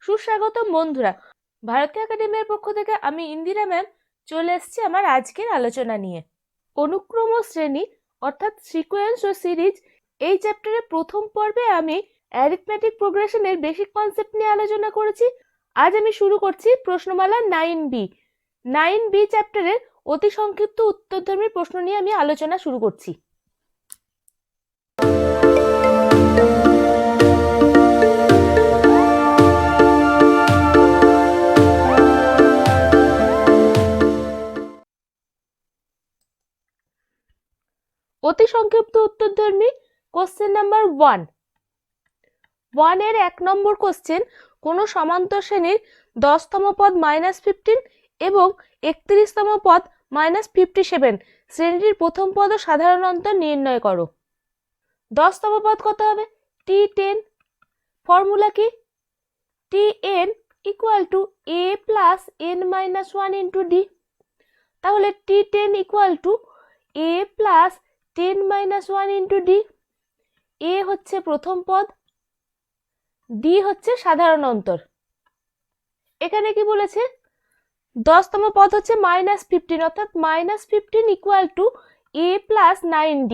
সুস্বাগতম বন্ধুরা, ভারতীয় একাডেমির পক্ষ থেকে আমি ইন্দিরা ম্যাম চলে এসেছি আমার আজকের আলোচনা নিয়ে। অনুক্রম শ্রেণী অর্থাৎ সিকোয়েন্স ও সিরিজ এই চ্যাপ্টারের প্রথম পর্বে আমি অ্যারিথমেটিক প্রোগ্রেশনের বেসিক কনসেপ্ট নিয়ে আলোচনা করেছি। আজ আমি শুরু করছি প্রশ্নমালা 9B। 9B চ্যাপ্টারের অতি সংক্ষিপ্ত উত্তরধর্মী প্রশ্ন নিয়ে আমি আলোচনা শুরু করছি। অতি সংক্ষিপ্ত উত্তরধর্মী কোশ্চেন নাম্বার 1 এর 1 নম্বর কোশ্চেন, কোন সমান্তর শ্রেণীর 10তম পদ -15 এবং 31তম পদ -57 শ্রেণীর প্রথম পদ ও সাধারণ অন্তর নির্ণয় করো। 10তম পদ কত হবে? T10। ফর্মুলা কি? Tn equal to a plus n minus 1 into d। তাহলে T10 equal to a plus 10 minus 1 into d। a হচ্ছে প্রথম পদ, d হচ্ছে সাধারণ অন্তর। এখানে কি বলেছে? 10তম পদ হচ্ছে -15 অর্থাৎ -15 equal to a plus 9d।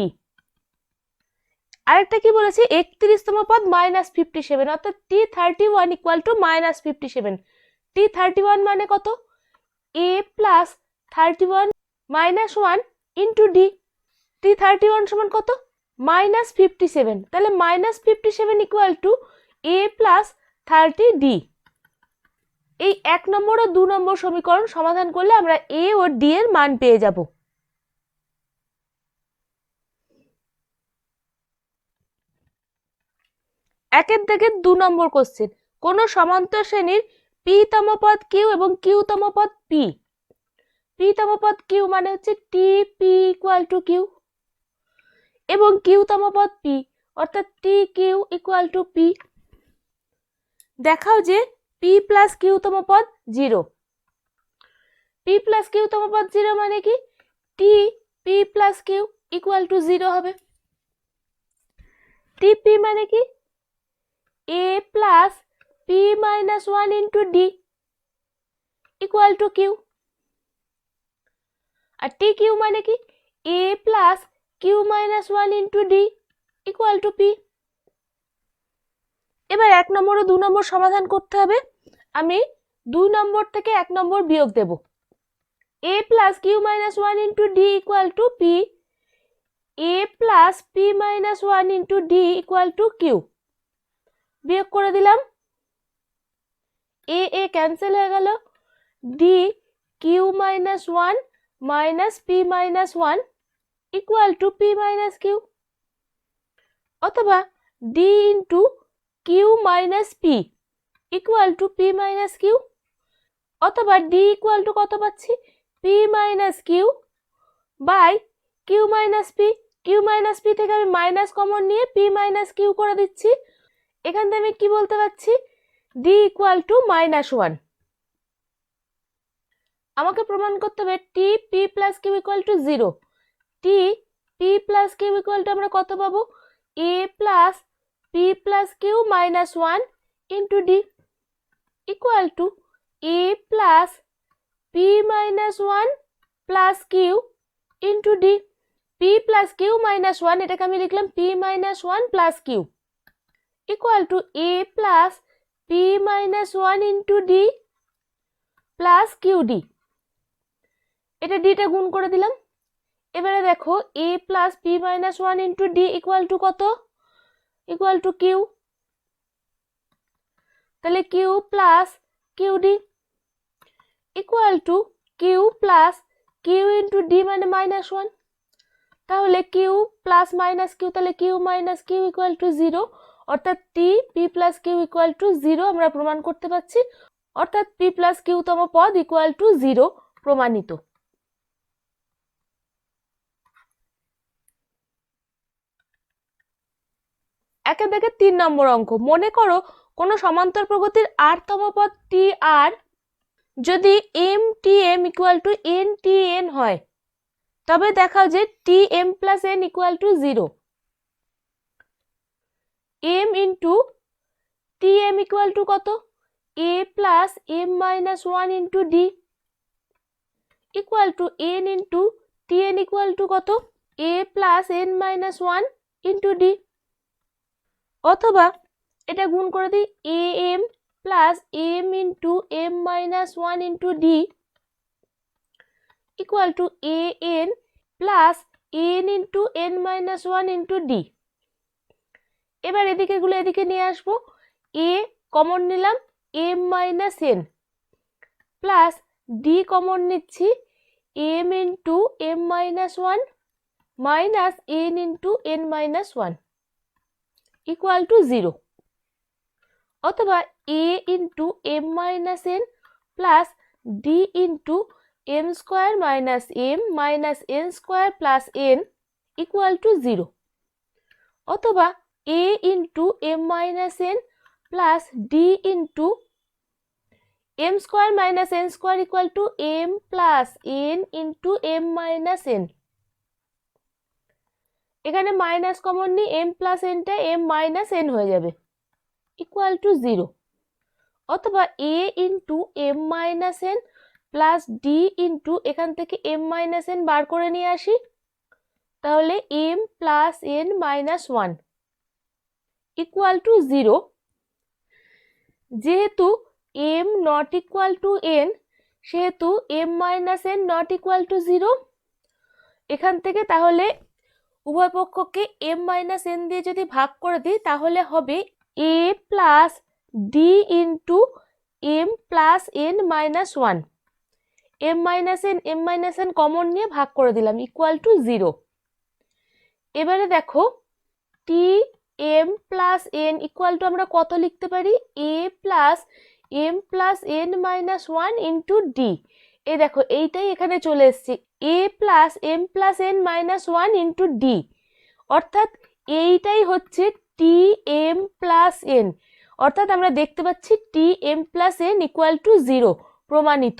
আরেকটা কি বলেছে? 31তম পদ -57 অর্থাৎ T31 ইকুয়াল টু -57। T31 মানে কত? a plus 31 minus 1 into d। T31 সমান কত? -57। তাহলে -57 equal to a plus 30d। এই 1 নম্বর ও 2 নম্বর সমীকরণ সমাধান করলে আমরা a ও d এর মান পেয়ে যাব। একের থেকে 2 নম্বর কোশ্চেন, কোন সমান্তর শ্রেণীর p তম পদ q এবং q তম পদ p। p তম পদ q মানে হচ্ছে tp ইকুয়াল টু q এবং q তম পদ p অর্থাৎ tq ইকুয়াল টু p। দেখাও যে p প্লাস q তম পদ 0। p প্লাস q তম পদ 0 মানে কি? tp plus q equal to 0 হবে। tp মানে কি? a plus p minus 1 into d equal to q। আর tq মানে কি? a plus q minus 1 into d equal to p। এবার 1 নম্বর ও 2 নম্বর সমাধান করতে হবে। আমি 2 নম্বর থেকে 1 নম্বর বিয়োগ দেব। a plus q minus 1 into d equal to p। a plus p minus 1 into d equal to q। বিয়োগ করে দিলাম। a ক্যান্সেল হয়ে গেল। d q minus 1 minus p minus 1 equal to p minus q। অথবা d into q minus p equal to p minus q। অথবা d equal to কত পাচ্ছি? p minus q by q minus p। q minus p থেকে আমি minus common নিয়ে p minus q করে দিচ্ছি। এখান থেকে আমি কি বলতে পারছি? d equal two -1। আমাকে প্রমাণ করতে হবে t p plus q equal to 0। t p plus q equal two আমরা কত পাবো? a plus p plus q minus 1 into d equal two a plus p minus 1 plus q into d। p plus q minus 1 এটাকে আমি লিখলাম p minus 1 plus q equal two a plus p minus 1 into d plus qd। এটা d টা গুণ করে দিলাম। এবারে দেখো a plus p minus 1 into d equal to কত? Equal to q। তাহলে q plus qd equal to q plus q into d মানে -1। তাহলে q প্লাস মাইনাস q, তাহলে q minus q equal to 0 অর্থাৎ t p plus q equal to 0 আমরা প্রমাণ করতে পারছি। অর্থাৎ p প্লাস q তম পদ ইকুয়াল টু 0 প্রমাণিত। একে দেখে 3 নম্বর অঙ্ক, মনে করো কোন সমান্তর প্রগতির r তম পদ tr যদি mtm ইকুয়াল টু ntn হয়, তবে দেখাও যে tm plus n equal to 0। m into tm equal to কত? a plus m minus 1 into d equal to n into tn equal to কত a plus n minus 1 into d অথবা এটা গুণ করে দিই am plus m into m minus 1 into d equal to an plus n into n minus 1 into d এবার এদিকেগুলো এদিকে নিয়ে আসবো a কমন নিলাম m minus n plus d common নিচ্ছি m into m minus 1 minus n into n minus 1 equal to 0 অথবা a into m minus n plus d into m square minus m minus n square plus n equal to 0 অথবা a into m minus n plus d into m square minus n square equal to m plus n into m minus n এখানে minus common নি m plus n টা m minus n হয়ে যাবে equal to 0 অথবা a into m minus n plus d into এখান থেকে m minus n বার করে নিয়ে আসি তাহলে m plus n minus 1 equal to 0 যেহেতু m not equal to n সেহেতু m minus n not equal to 0 এখান থেকে তাহলে উভয় পক্ষকে m minus n দিয়ে যদি ভাগ করে দিই তাহলে হবে a plus d into m plus n minus 1 m minus n common নিয়ে ভাগ করে দিলাম equal to 0 এবারে দেখো t m plus n equal to আমরা কত লিখতে পারি a plus m plus n minus 1 into d এই দেখো এইটাই এখানে চলে এসেছে a plus m plus n minus 1 into d অর্থাৎ এইটাই হচ্ছে t m plus n অর্থাৎ আমরা দেখতে পাচ্ছি t m plus n equal to 0 প্রমাণিত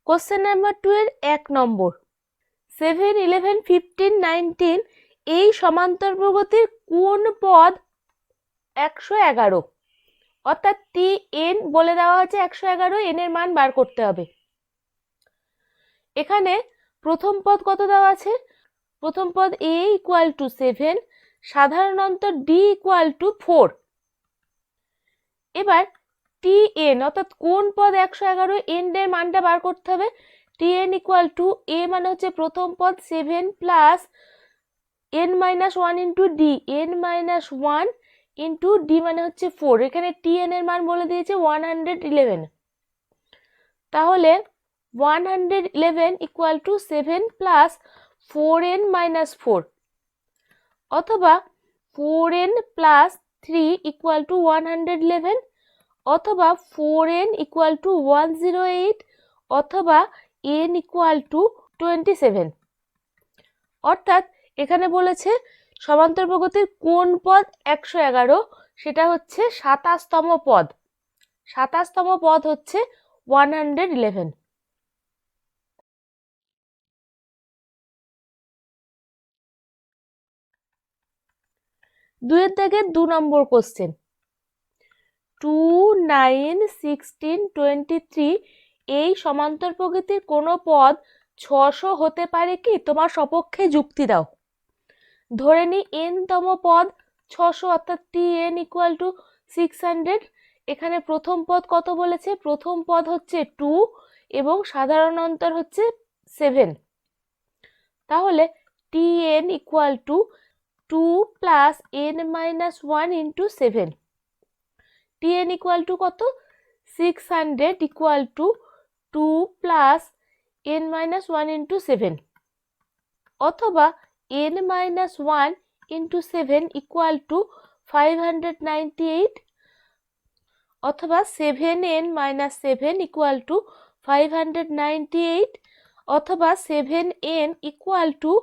কোশ্চেন নাম্বার 2 এর 1 নম্বর 7 11 15 19 এই সমান্তর প্রগতির কোন পদ 111 অর্থাৎ টি এন বলে দেওয়া হয়েছে 111 এন এর মান বার করতে হবে এখানে প্রথম পদ কত দেওয়া আছে প্রথম পদ a equal to 7 সাধারণ অন্তর d equal to 4 এবার tn অর্থাৎ কোন পদ 111 n এর মানটা বার করতে হবে tn equal to a মানে হচ্ছে প্রথম পদ 7 plus n minus 1 into d n minus 1 into d মানে হচ্ছে 4 এখানে tn এর মান বলে দিয়েছে 111 তাহলে 111 equal to 7 plus 4n minus 4 অথবা 4n plus 3 equal to 111 অথবা 4n equal to 108 অথবা n equal to 27 অর্থাৎ এখানে বলেছে সমান্তর প্রগতির কোন পদ 111 সেটা হচ্ছে 27তম পদ 27তম পদ হচ্ছে 111 দুইয়ের দাগের 2 নম্বর কোশ্চেন 2 9 16 23 এই সমান্তর প্রগতির কোন পদ 600 হতে পারে কি তোমার সপক্ষে যুক্তি দাও ধরে নি n তম পদ 600 অর্থাৎ tn equal to 600 এখানে প্রথম পদ কত বলেছে প্রথম পদ হচ্ছে 2 এবং সাধারণ অন্তর হচ্ছে 7 তাহলে tn equal to 2 plus n minus 1 into 7 tn equal to কত 600 equal to 2 plus n minus 1 into 7 অথবা n minus 1 into 7 equal to 598 অথবা 7n minus 7 equal to 598 অথবা 7n equal to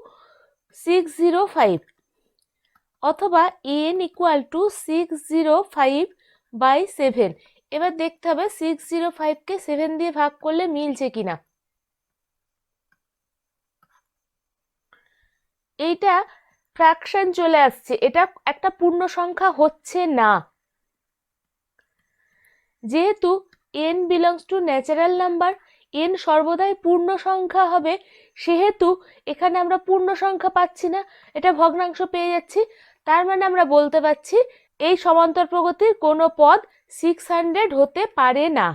605 অথবা n equal to 605 by 7 এবার দেখতে হবে 605 কে 7 দিয়ে ভাগ করলে মিলছে কিনা এইটা ফ্র্যাকশন চলে আসছে, এটা একটা পূর্ণ সংখ্যা হচ্ছে না। যেহেতু n belongs to natural number, n সর্বদাই পূর্ণ সংখ্যা হবে, সেহেতু এখানে আমরা পূর্ণ সংখ্যা পাচ্ছি না, এটা ভগ্নাংশ পেয়ে যাচ্ছি। তার মানে আমরা বলতে পারছি এই সমান্তর প্রগতির কোনো পদ 600 হতে পারে না।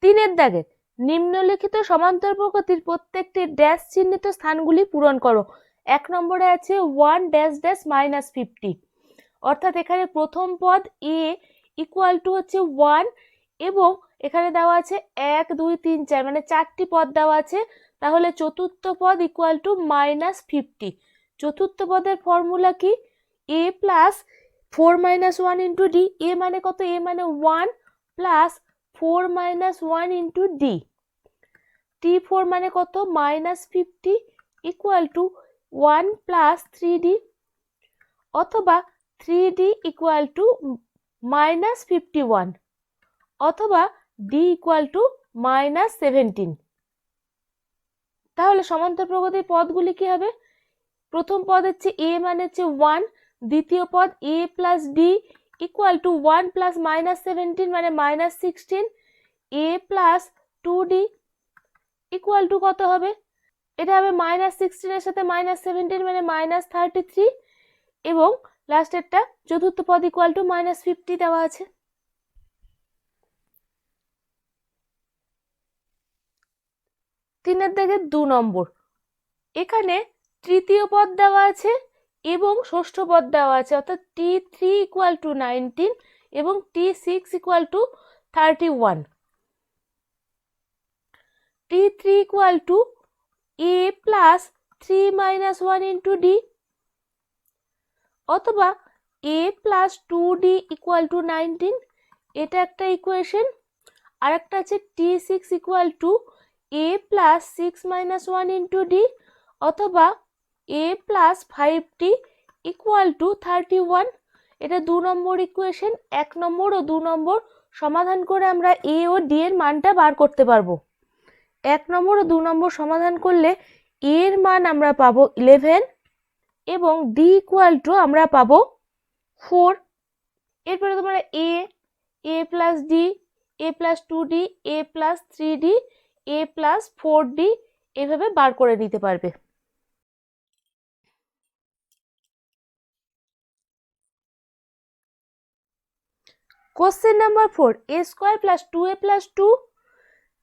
তিনের দাগে নিম্নলিখিত সমান্তর প্রগতির প্রত্যেকটি ড্যাশ চিহ্নিত স্থানগুলি পূরণ করো। 1 নম্বরে আছে 1 ড্যাশ ড্যাশ -50, অর্থাৎ এখানে প্রথম পদ a ইকুয়াল টু হচ্ছে 1 এবং এখানে দেওয়া আছে 1 2 3 4 মানে 4টি পদ দেওয়া আছে, তাহলে চতুর্থ পদ ইকুয়াল টু -50। চতুর্থ পদের ফর্মুলা কি? a plus 4 - 1 into D. a মানে কত? a মানে 1 প্লাস 4 - 1 ইন্টু ডি। t4 মানে কত? -50 ইকুয়াল টু 1 প্লাস 3d, অথবা 3d ইকুয়াল টু -51, অথবা d ইকুয়াল টু -17। তাহলে সমান্তর প্রগতির পদগুলি কি হবে? প্রথম পদ হচ্ছে a মানে হচ্ছে 1, দ্বিতীয় পদ a plus d equal two 1 plus -17 মানে -16, a plus 2d equal to কত হবে? এটা হবে -16 এর সাথে -17 মানে -33, এবং লাস্টেরটা চতুর্থ পদ ইকুয়াল টু -50 দেওয়া আছে। তিনের দাগের 2 নম্বর, এখানে তৃতীয় পদ দেওয়া আছে এবং ষষ্ঠ পদ দেওয়া আছে, অর্থাৎ t3 ইকুয়াল টু 19 এবং t6 equal to 31। t3 equal to a plus 3 - 1 into d, অথবা a plus 2d equal to 19, এটা একটা ইকুয়েশন। আর একটা আছে t6 equal to a plus 6 - 1 into d, অথবা a plus 5d equal to 31। এটা 2 নম্বর equation. 1 নম্বর ও 2 নম্বর সমাধান করে আমরা a ও d এর মানটা বার করতে পারবো। 1 নম্বর ও 2 নম্বর সমাধান করলে a এর মান আমরা পাবো 11 এবং d ইকুয়াল টু আমরা পাবো 4। এরপরে তোমরা a plus d, a plus 2d, a plus 3d, a plus 4d এভাবে বার করে নিতে পারবে। Question number 4, a square plus 2a plus 2,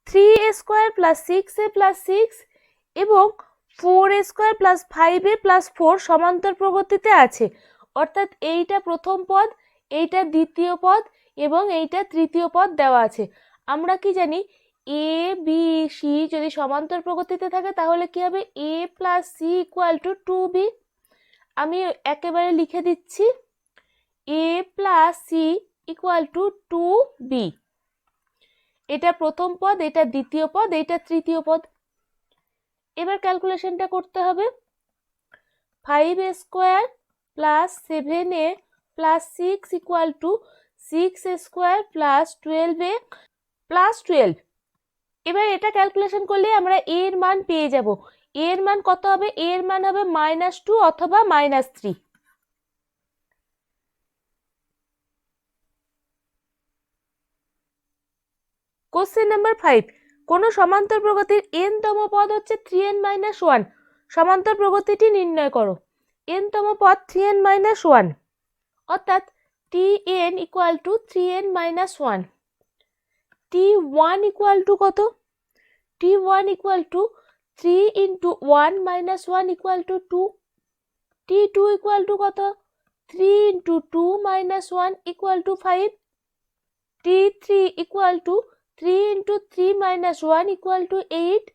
3a square plus 6a plus 6 এবং 4a square plus 5a plus 4 সমান্তর প্রগতিতে আছে, অর্থাৎ এইটা প্রথম পদ, এইটা দ্বিতীয় পদ এবং এইটা তৃতীয় পদ দেওয়া আছে। আমরা কি জানি? a b c যদি সমান্তর প্রগতিতে থাকে তাহলে কি হবে? a plus c equal to 2b। আমি একেবারে লিখে দিচ্ছি, a plus c equal to 2b। এটা প্রথম পদ, এটা দ্বিতীয় পদ, এটা তৃতীয় পদ। এবার ক্যালকুলেশনটা করতে হবে। 5a square plus 7a plus 6 equal to 6a square plus 12a plus 12। এবার এটা ক্যালকুলেশন করলে আমরা a এর মান পেয়ে যাব। a এর মান কত হবে? a এর মান হবে -2 অথবা -3। কোশ্চেন নাম্বার 5, কোন সমান্তর প্রগতির n তম পদ হচ্ছে 3n - 1, সমান্তর প্রগতিটি নির্ণয় করো। n তম পদ 3n - 1, অর্থাৎ tn equal to 3n - 1। t1 equal to কত? t1 equal to 3 into 1 - 1 equal two 2। t2 equal to কত? 3 into 2 - 1 equal two 5। t3 equal to 3 into 3 minus 1 equal to 8.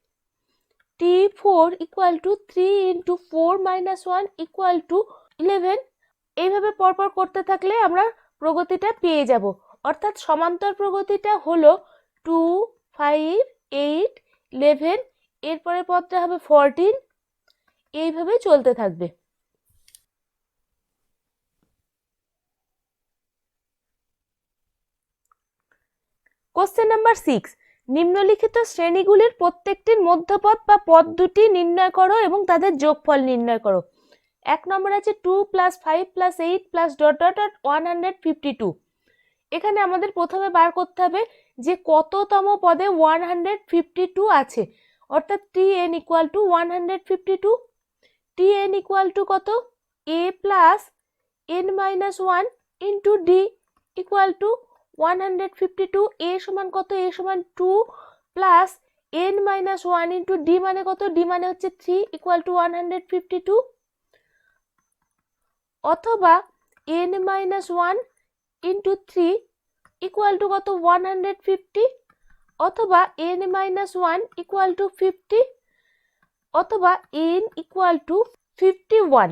t4 equal to 3 into 4 minus 1 equal to 11. এইভাবে পরপর করতে থাকলে আমরা প্রগতিটা পেয়ে যাব। অর্থাৎ সমান্তর প্রগতিটা হলো 2 5 8 11, এরপরে পদটা হবে 14, এইভাবে চলতে থাকবে। কোশ্চেন নাম্বার 6, নিম্নলিখিত শ্রেণীগুলির প্রত্যেকটির মধ্যপদ বা পদ দুটি নির্ণয় করো এবং তাদের যোগফল নির্ণয় করো। 1 নম্বর আছে 2 + 5 + 8 + ... 152। এখানে আমাদের প্রথমে বার করতে হবে যে কততম পদে 152 আছে, অর্থাৎ tn = 152। tn = কত? a + n - 1 * d = 152। a সমান কত? a সমান 2 + n - 1 * d মানে কত? d মানে হচ্ছে 3 = 152। অথবা n - 1 * 3 = কত? 150। অথবা n - 1 = 50। অথবা n = 51।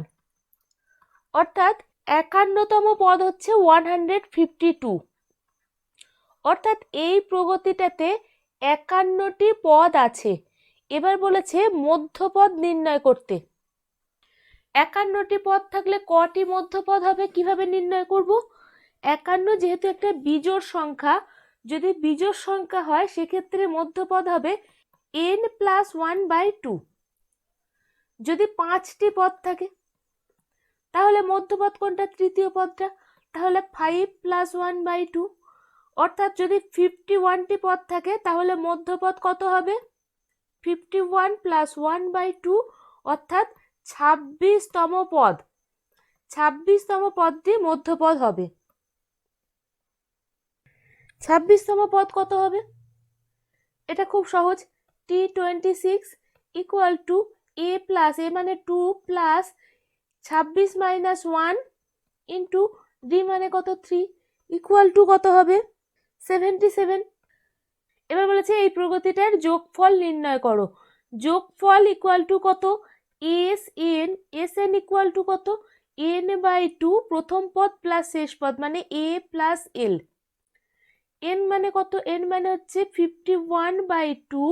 অর্থাৎ 51তম পদ হচ্ছে 152। অর্থাৎ এই প্রগতিটাতে 51টি পদ আছে। এবার বলেছে মধ্যপদ নির্ণয় করতে। 51টি পদ থাকলে কটি মধ্যপদ হবে কিভাবে নির্ণয় করব? 51 যেহেতু একটা বিজোড় সংখ্যা, যদি বিজোড় সংখ্যা হয় সেক্ষেত্রে মধ্যপদ হবে n + 1/2। যদি 5টি পদ থাকে তাহলে মধ্যপদ কোনটা? তৃতীয় পদটা। তাহলে 5 + 1/2। অর্থাৎ যদি 51টি পদ থাকে তাহলে মধ্যপদ কত হবে? 51 + 1/2 অর্থাৎ 26তম পদ। 26তম পদটি মধ্যপদ হবে। 26তম পদ কত হবে? এটা খুব সহজ। t26 = a + a মানে 2 + 26 - 1 * d মানে কত? 3 = কত হবে? 77। এবার বলেছে এই প্রগতিটার যোগফল নির্ণয় করো। যোগফল = কত? sn = কত? n/2 প্রথম পদ প্লাস শেষ পদ মানে a + l। n মানে কত? n মানে হচ্ছে 51/2,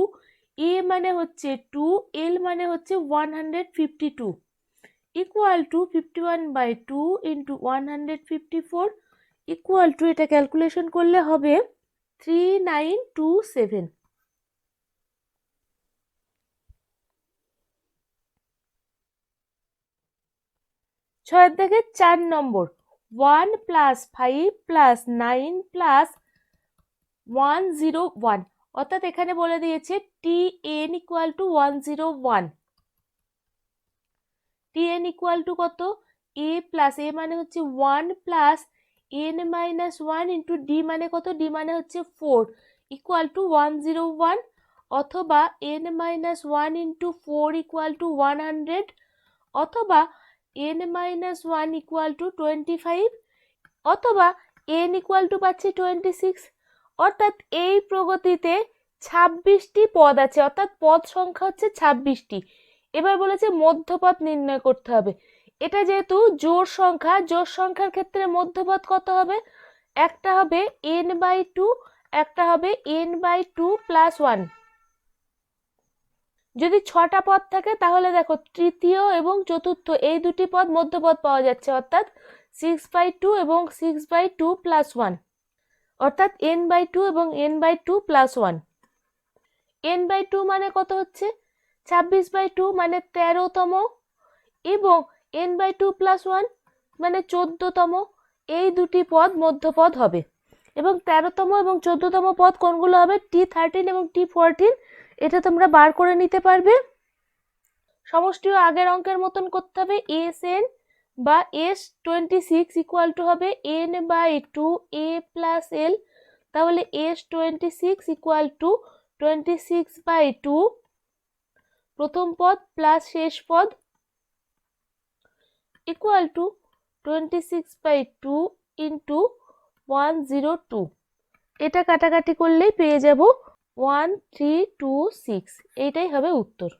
a মানে হচ্ছে 2, l মানে হচ্ছে 152 = 51/2 * 154 = এটা ক্যালকুলেশন করলে হবে 3927। 6 থেকে 4 নম্বর 1 + 5 + 9 + 101। অর্থাৎ এখানে বলে দিয়েছে tn = 101। tn = কত? a + a মানে হচ্ছে 1 + n - 1 * d মানে কত? d মানে হচ্ছে 4 = 101। অথবা n - 1 * 4 = 100। অথবা n - 1 = 25। অথবা n = পাচ্ছি 26। অর্থাৎ এই প্রগতিতে 26টি পদ আছে, অর্থাৎ পদ সংখ্যা হচ্ছে 26টি। এবার বলেছে মধ্যপদ নির্ণয় করতে হবে। এটা যেহেতু জোড় সংখ্যা, জোড় সংখ্যার ক্ষেত্রে মধ্যপদ কত হবে? একটা হবে n/2, একটা হবে n/2 + 1। যদি 6টা পদ থাকে তাহলে দেখো তৃতীয় এবং চতুর্থ এই দুটি পদ মধ্যপদ পাওয়া যাচ্ছে, অর্থাৎ 6/2 এবং 6/2 + 1। অর্থাৎ n/2 এবং n/2 + 1। n/2 মানে কত হচ্ছে? 26/2 মানে 13তম এবং n/2 + 1 মানে 14তম। এই দুটি পদ মধ্যপদ হবে। এবং 13তম এবং 14তম পদ কোনগুলো হবে? t13 এবং t14। এটা তোমরা বার করে নিতে পারবে। সমষ্টিও আগের অঙ্কের মতন করতে হবে। sn বা s26 = হবে n/2 a + l। তাহলে s26 = 26/2 প্রথম পদ প্লাস শেষ পদ = 26/2 * 102। এটা কাটাকাটি করলেই পেয়ে যাব 1326। এইটাই হবে উত্তর।